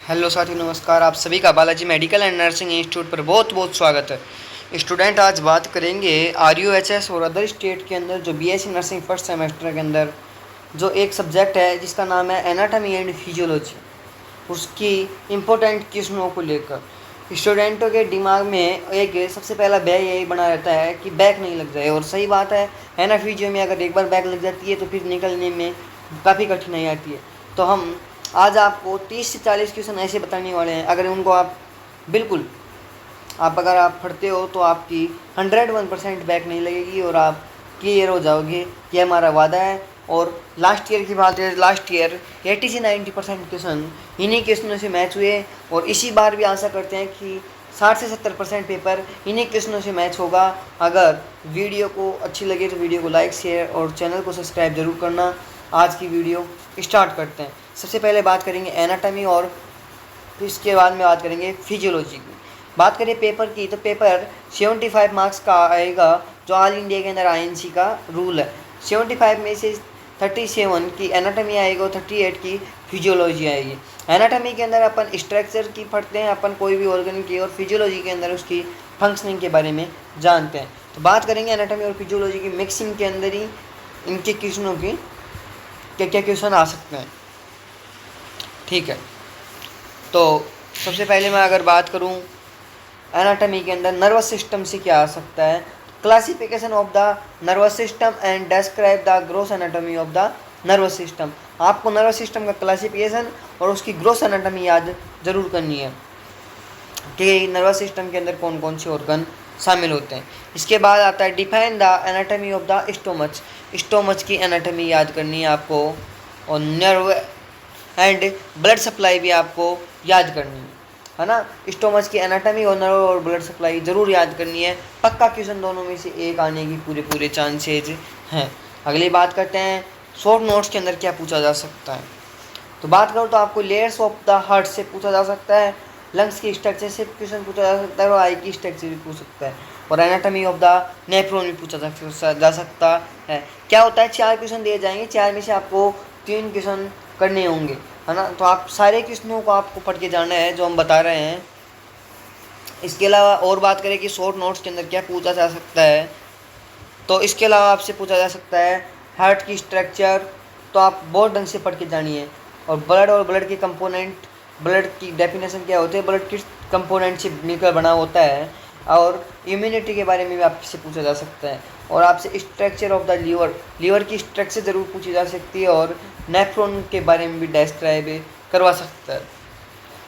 Hello साथियों, नमस्कार। आप सभी का Balaji medical and nursing institute पर बहुत बहुत स्वागत है। स्टूडेंट, आज बात करेंगे RUHS और अदर स्टेट के अंदर जो BSc नर्सिंग फर्स्ट सेमेस्टर के अंदर जो एक सब्जेक्ट है जिसका नाम है एनाटॉमी एंड फिजियोलॉजी, उसकी इम्पोर्टेंट किस्मों को लेकर स्टूडेंटों के दिमाग में एक सबसे पहला भय यही बना रहता है कि बैक नहीं लग जाए। और सही बात है ना। फिजियो में अगर एक बार बैक लग जाती है तो फिर निकलने में काफ़ी कठिनाई आती है। तो हम आज आपको 30 से 40 क्वेश्चन ऐसे बताने वाले हैं, अगर उनको आप बिल्कुल अगर आप पढ़ते हो तो आपकी 101% बैक नहीं लगेगी और आप क्लियर हो जाओगे। ये हमारा वादा है। और लास्ट ईयर की बात है, लास्ट ईयर 80 से 90% क्वेश्चन इन्हीं क्वेश्चनों से मैच हुए और इसी बार भी आशा करते हैं कि 60 से 70% पेपर इन्हीं क्वेश्चनों से मैच होगा। अगर वीडियो को अच्छी लगे तो वीडियो को लाइक, शेयर और चैनल को सब्सक्राइब जरूर करना। आज की वीडियो स्टार्ट करते हैं। सबसे पहले बात करेंगे एनाटॉमी और फिर इसके बाद में बात करेंगे फिजियोलॉजी की। बात करें पेपर की तो पेपर 75 मार्क्स का आएगा, जो ऑल इंडिया के अंदर INC का रूल है। 75 में से 37 की एनाटॉमी आएगी और 38 की फिजियोलॉजी आएगी। एनाटॉमी के अंदर अपन स्ट्रक्चर की पढ़ते हैं, अपन कोई भी ऑर्गन की, और फिजियोलॉजी के अंदर उसकी फंक्शनिंग के बारे में जानते हैं। तो बात करेंगे एनाटॉमी और फिजियोलॉजी की मिक्सिंग के अंदर ही इनके क्वेश्चनों की क्या क्या क्वेश्चन आ सकते हैं। ठीक है, तो सबसे पहले मैं अगर बात करूं एनाटॉमी के अंदर नर्वस सिस्टम से क्या आ सकता है। Classification of the nervous system and describe the gross anatomy of the nervous system. आपको नर्वस सिस्टम का क्लासिफिकेशन और उसकी ग्रोस एनाटॉमी याद जरूर करनी है कि नर्वस सिस्टम के अंदर कौन कौन से ऑर्गन शामिल होते हैं। इसके बाद आता है define the anatomy of the stomach. Stomach की एनाटॉमी याद करनी है आपको, और नर्व एंड ब्लड सप्लाई भी आपको याद करनी है ना। स्टोमच की एनाटॉमी और नर्व और ब्लड सप्लाई ज़रूर याद करनी है। पक्का क्वेश्चन दोनों में से एक आने की पूरे पूरे चांसेज हैं। अगली बात करते हैं शॉर्ट नोट्स के अंदर क्या पूछा जा सकता है। तो बात करूँ तो आपको लेयर्स ऑफ द हार्ट से पूछा जा सकता है, लंग्स की स्ट्रक्चर से क्वेश्चन पूछा जा सकता है और आई की स्ट्रक्चर भी पूछ सकता है, और एनाटॉमी ऑफ द नेफ्रॉन भी पूछा जा सकता है। क्या होता है, 4 क्वेश्चन दिए जाएंगे, 4 में से आपको 3 क्वेश्चन करने होंगे, है ना। तो आप सारे क्वेश्चनों को आपको पढ़ के जाना है जो हम बता रहे हैं। इसके अलावा और बात करें कि शॉर्ट नोट्स के अंदर क्या पूछा जा सकता है, तो इसके अलावा आपसे पूछा जा सकता है हार्ट की स्ट्रक्चर, तो आप बहुत ढंग से पढ़ के जानिए। और ब्लड के कंपोनेंट, ब्लड की डेफिनेशन क्या होती है, ब्लड किस कंपोनेंट से मिलकर बना होता है, और इम्यूनिटी के बारे में भी आपसे पूछा जा सकता है। और आपसे स्ट्रक्चर ऑफ द लीवर की स्ट्रक्चर ज़रूर पूछी जा सकती है, और नेफ्रॉन के बारे में भी डिस्क्राइब करवा सकता है।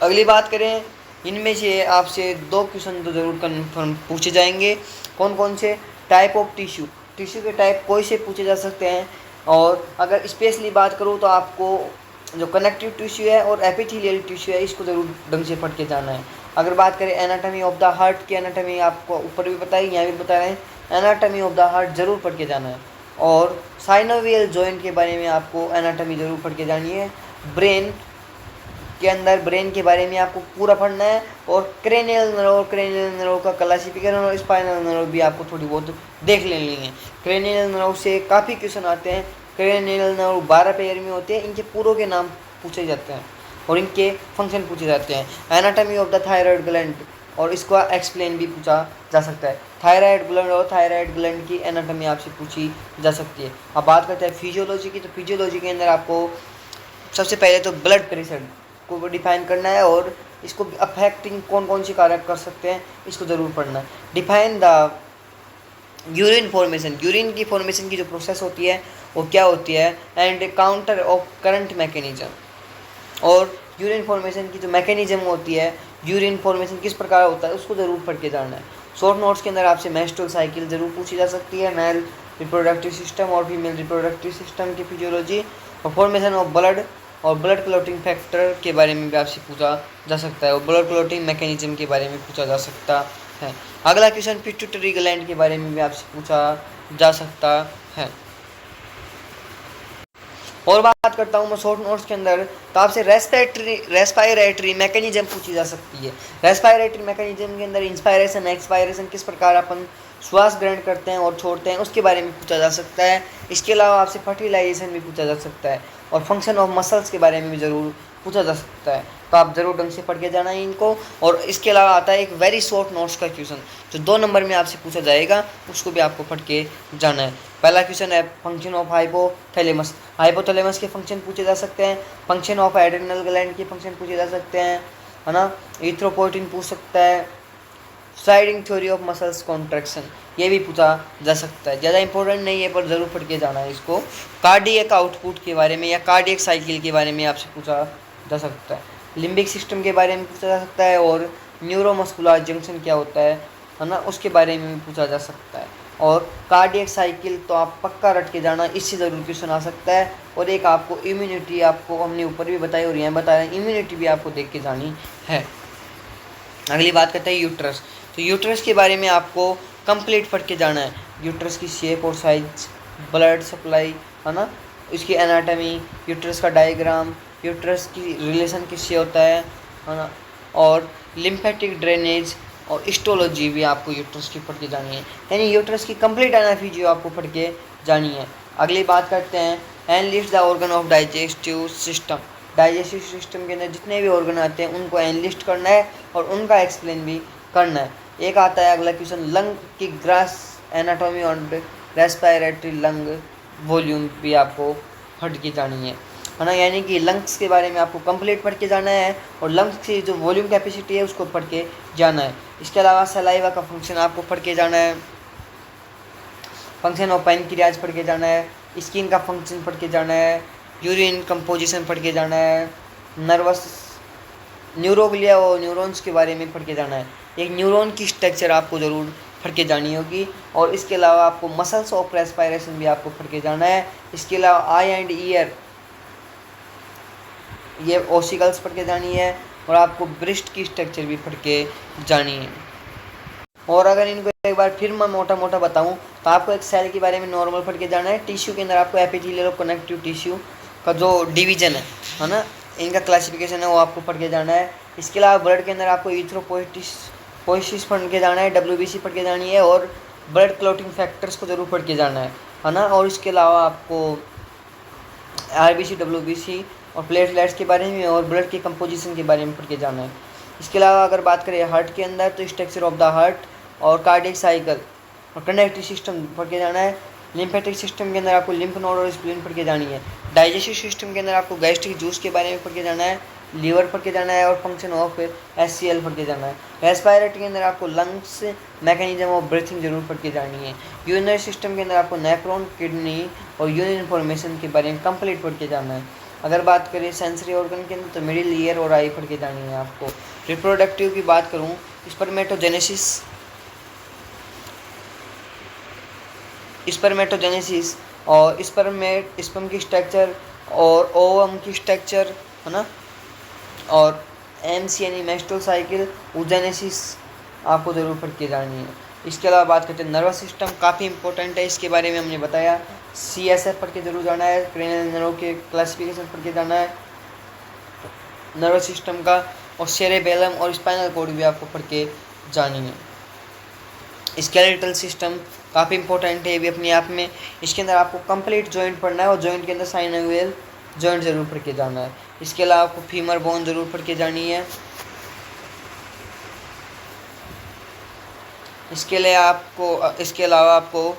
अगली बात करें, इनमें से आपसे 2 क्वेश्चन तो ज़रूर कन्फर्म पूछे जाएंगे। कौन कौन से, टाइप ऑफ टिश्यू, टिश्यू के टाइप कोई से पूछे जा सकते हैं। और अगर स्पेशली बात करूँ तो आपको जो कनेक्टिव टिश्यू है और एपिथेलियल टिश्यू है, इसको ज़रूर ढंग से पढ़ के जाना है। अगर बात करें एनाटॉमी ऑफ द हार्ट की, एनाटॉमी आपको ऊपर भी बताई, यहाँ भी बता रहे हैं, एनाटॉमी ऑफ द हार्ट ज़रूर पढ़ के जाना है। और साइनोवियल जॉइंट के बारे में आपको एनाटॉमी ज़रूर पढ़ के जानी है। ब्रेन के अंदर ब्रेन के बारे में आपको पूरा पढ़ना है, और क्रेनियल नर्व का क्लासिफिकेशन और स्पाइनल नर्व भी आपको थोड़ी बहुत देख लेनी है। क्रेनियल नर्व से काफ़ी क्वेश्चन आते हैं। क्रेनियल नर्व 12 पेयर में होते हैं, इनके पूरों के नाम पूछे जाते हैं और इनके फंक्शन पूछे जाते हैं। Anatomy of the thyroid gland, और इसका एक्सप्लेन भी पूछा जा सकता है। थायराइड ग्लैंड और थायराइड ग्लैंड की एनाटॉमी आपसे पूछी जा सकती है। अब बात करते हैं फिजियोलॉजी की, तो फिजियोलॉजी के अंदर आपको सबसे पहले तो ब्लड प्रेशर को डिफाइन करना है, और इसको अफेक्टिंग कौन कौन से कारक कर सकते हैं, इसको ज़रूर पढ़ना है। Define the urine formation, urine की फॉर्मेशन की जो प्रोसेस होती है वो क्या होती है, and counter of current mechanism, और यूरिन फॉर्मेशन की जो मैकेनिज्म होती है, यूरिन फॉर्मेशन किस प्रकार होता है, उसको ज़रूर पढ़ के जाना है। शॉर्ट नोट्स के अंदर आपसे मेंस्ट्रुअल साइकिल ज़रूर पूछी जा सकती है, मेल रिप्रोडक्टिव सिस्टम और फीमेल रिप्रोडक्टिव सिस्टम की फिजियोलॉजी, और फॉर्मेशन ऑफ ब्लड और ब्लड क्लॉटिंग फैक्टर के बारे में भी आपसे पूछा जा सकता है, और ब्लड क्लॉटिंग मैकेनिज्म के बारे में पूछा जा सकता है। अगला क्वेश्चन पिट्यूटरी ग्लैंड के बारे में भी आपसे पूछा जा सकता है। और बात करता हूँ मैं शॉर्ट नोट्स के अंदर, तो आपसे रेस्पायरेटरी मैकेनिज्म पूछी जा सकती है। रेस्पायरेटरी मैकेनिज्म के अंदर इंस्पायरेशन एक्सपायरेशन, किस प्रकार अपन श्वास ग्रहण करते हैं और छोड़ते हैं, उसके बारे में पूछा जा सकता है। इसके अलावा आपसे फर्टिलाइजेशन भी पूछा जा सकता है, और फंक्शन ऑफ मसल्स के बारे में भी ज़रूर पूछा जा सकता है। तो आप ज़रूर ढंग से पढ़ के जाना है इनको। और इसके अलावा आता है एक वेरी शॉर्ट नोट्स का क्वेश्चन जो 2 नंबर में आपसे पूछा जाएगा, उसको भी आपको पढ़ के जाना है। पहला क्वेश्चन है फंक्शन ऑफ हाइपोथैलेमस। हाइपोथैलेमस के फंक्शन पूछे जा सकते हैं, फंक्शन ऑफ एड्रेनल ग्लैंड के फंक्शन पूछे जा सकते हैं, है ना। इथ्रोपोइटिन पूछ सकता है, sliding theory of muscles contraction ये भी पूछा जा सकता है। ज़्यादा इंपॉर्टेंट नहीं है पर ज़रूर पढ़ के जाना है इसको। कार्डियक आउटपुट के बारे में या कार्डियक साइकिल के बारे में आपसे पूछा जा सकता है। लिम्बिक सिस्टम के बारे में पूछा जा सकता है, और न्यूरोमस्कुलर जंक्शन क्या होता है ना, उसके बारे में भी पूछा जा सकता है। और कार्डियक साइकिल तो आप पक्का रट के जाना, इससे ज़रूर क्वेश्चन आ सकता है। और एक आपको इम्यूनिटी आपको हमने ऊपर भी बताई और यहाँ बता रहे हैं, इम्यूनिटी भी आपको देख के जानी है। अगली बात करते हैं यूट्रस। तो यूट्रस के बारे में आपको कंप्लीट पढ़ के जाना है। यूट्रस की शेप और साइज, ब्लड सप्लाई, है ना, इसकी एनाटॉमी, यूट्रस का डायग्राम, यूट्रस की रिलेशन किससे होता है ना, और लिम्फेटिक ड्रेनेज और हिस्टोलॉजी भी आपको यूट्रस की पढ़ के जानी है। यानी यूट्रस की कंप्लीट एनाटॉमी आपको पढ़ के जानी है। अगली बात करते हैं analyst the organ of digestive system. Digestive system के अंदर जितने भी ऑर्गन आते हैं उनको एनलिस्ट करना है और उनका एक्सप्लेन भी करना है। एक आता है अगला क्वेश्चन लंग की ग्रास एनाटॉमी और रेस्पिरेटरी लंग वॉल्यूम भी आपको पढ़ के जानी है ना। यानी कि लंग्स के बारे में आपको कंप्लीट पढ़ के जाना है और लंग्स की जो वॉल्यूम कैपेसिटी है उसको पढ़ के जाना है। इसके अलावा सलाइवा का फंक्शन आपको पढ़ के जाना है, फंक्शन ऑफ पैनक्रियाज पढ़ के जाना है, स्किन का फंक्शन पढ़ के जाना है, यूरिन कंपोजिशन पढ़ के जाना है, नर्वस न्यूरोग्लिया और न्यूरॉन्स के बारे में पढ़ के जाना है। एक न्यूरॉन की स्ट्रक्चर आपको ज़रूर पढ़ के जानी होगी। और इसके अलावा आपको मसल्स ऑफ रेस्पिरेशन भी आपको पढ़ के जाना है। इसके अलावा आई एंड ईयर ये ओसिकल्स पढ़ के जानी है, और आपको ब्रेस्ट की स्ट्रक्चर भी पढ़ के जानी है। और अगर इनको एक बार फिर मैं मोटा मोटा बताऊं तो आपको एक सेल के बारे में नॉर्मल पढ़ के जाना है। टिश्यू के अंदर आपको एपिथेलियल और कनेक्टिव टिश्यू का जो डिवीजन है ना, इनका क्लासिफिकेशन है वो आपको पढ़ के जाना है। इसके अलावा ब्लड के अंदर आपको इथ्रोपोइसिस पढ़ के जाना है, WBC पढ़ के जानी है, और ब्लड क्लॉटिंग फैक्टर्स को ज़रूर पढ़ के जाना है ना। और इसके अलावा आपको RBC, WBC और प्लेटलेट्स के बारे में और ब्लड के कंपोजिशन के बारे में पढ़ के जाना है। इसके अलावा अगर बात करें हार्ट के अंदर तो स्ट्रक्चर ऑफ द हार्ट और कार्डियक साइकिल और कनेक्टिव सिस्टम पढ़ के जाना है। लिम्फेटिक सिस्टम के अंदर आपको लिम्फ नोड और स्प्लीन पढ़ के जानी है। डाइजेस्टिव सिस्टम के अंदर आपको गैस्ट्रिक जूस के बारे में पढ़ के जाना है, लीवर पढ़ के जाना है, और फंक्शन ऑफ HCl पढ़ के जाना है। रेस्पिरेटरी के अंदर आपको लंग्स, मैकेनिज्म ऑफ ब्रीथिंग जरूर पढ़ के जानी है। यूरिनरी सिस्टम के अंदर आपको नेफ्रॉन, किडनी और यूरिन फॉर्मेशन के बारे में कंप्लीट पढ़ के जाना है। अगर बात करें सेंसरी ऑर्गन के अंदर तो मिडिल ईयर और आई पढ़ के जानी है आपको। रिप्रोडक्टिव की बात करूँ, स्पर्मेटोजेनेसिस और स्पर्म की स्ट्रक्चर और ओवम की स्ट्रक्चर, है ना, और MC यानी मेंस्ट्रुअल साइकिल, oogenesis आपको ज़रूर पढ़ के जानी है। इसके अलावा बात करते हैं नर्वस सिस्टम, काफ़ी इंपॉर्टेंट है, इसके बारे में हमने बताया। CSF पढ़ के जरूर जाना है, क्रेनियल नर्व के क्लासिफिकेशन पढ़ के जाना है नर्वस सिस्टम का, और सेरेबेलम और स्पाइनल कॉर्ड भी आपको पढ़ के जानी है। स्केलेटल सिस्टम काफ़ी इंपॉर्टेंट है भी अपने आप में। इसके अंदर आपको कंप्लीट जॉइंट पढ़ना है और जॉइंट के अंदर साइनोवियल जॉइंट ज़रूर पढ़ के जाना है। इसके अलावा आपको फीमर बोन ज़रूर पढ़ के जानी है। इसके अलावा आपको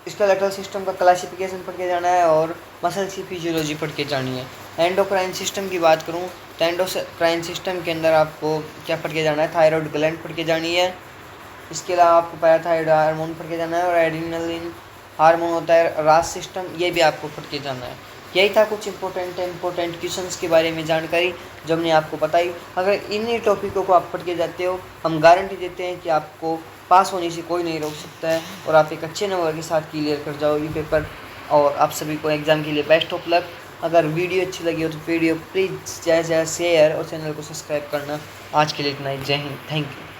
स्केलेटल सिस्टम का क्लासिफिकेशन पढ़ के जाना है और मसल्स की फिजियोलॉजी पढ़ के जानी है। एंडोक्राइन सिस्टम की बात करूं तो एंडोक्राइन सिस्टम के अंदर आपको क्या पढ़ के जाना है, थायराइड ग्लैंड पढ़ के जानी है। इसके अलावा आपको पैराथायरॉयड हार्मोन पढ़ के जाना है, और एड्रेनलिन हार्मोन होता है रास सिस्टम, ये भी आपको पढ़ के जाना है। यही था कुछ इंपॉर्टेंट क्वेश्चंस के बारे में जानकारी जो हमने आपको बताई। अगर इन्हीं टॉपिकों को आप पढ़ के जाते हो, हम गारंटी देते हैं कि आपको पास होने से कोई नहीं रोक सकता है और आप एक अच्छे नंबर के साथ क्लियर कर जाओ ये पेपर। और आप सभी को एग्ज़ाम के लिए बेस्ट ऑफ लक। अगर वीडियो अच्छी लगी हो तो वीडियो प्लीज़ ज़्यादा से ज़्यादा शेयर और चैनल को सब्सक्राइब करना। आज के लिए इतना ही, जय हिंद, थैंक यू।